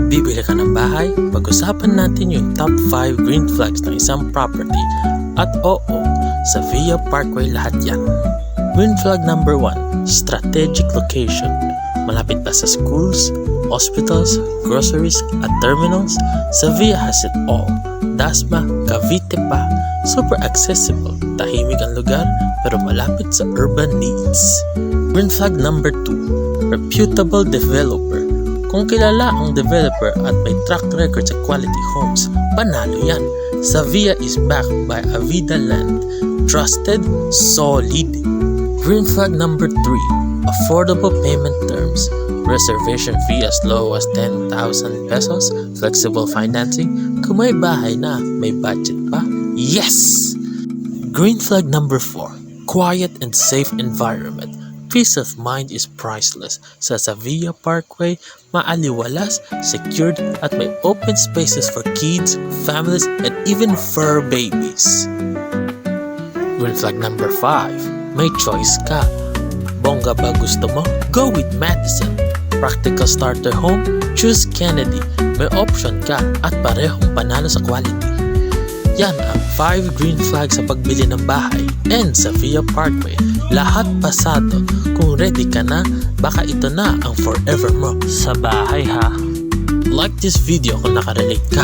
Bibili ka ng bahay, pag-usapan natin yung top 5 green flags ng isang property. At oo, sa Via Parkway lahat yan. Green flag number 1, strategic location. Malapit pa sa schools, hospitals, groceries at terminals, sa Via has it all. Dasma, Cavite pa, super accessible, tahimik ang lugar pero malapit sa urban needs. Green flag number 2, reputable developer. Kung kilala ang developer at may track record sa quality homes, panalo yan. Via is backed by Avida Land. Trusted, solid. Green flag number 3, affordable payment terms. Reservation fee as low as 10,000 pesos. Flexible financing. Kung may bahay na, may budget pa. Yes! Green flag number 4, quiet and safe environment. Peace of mind is priceless. Sa Via Parkway, maaliwalas, secured, at may open spaces for kids, families, and even fur babies. Green flag number 5, may choice ka. Bongga ba gusto mo? Go with Madison. Practical starter home? Choose Kennedy. May option ka at parehong panalo sa quality. Yan ang 5 green flags sa pagbili ng bahay. And sa Via Parkway, lahat pasado. Kung ready ka na, baka ito na ang forever mo sa bahay ha. Like this video kung nakarelate ka.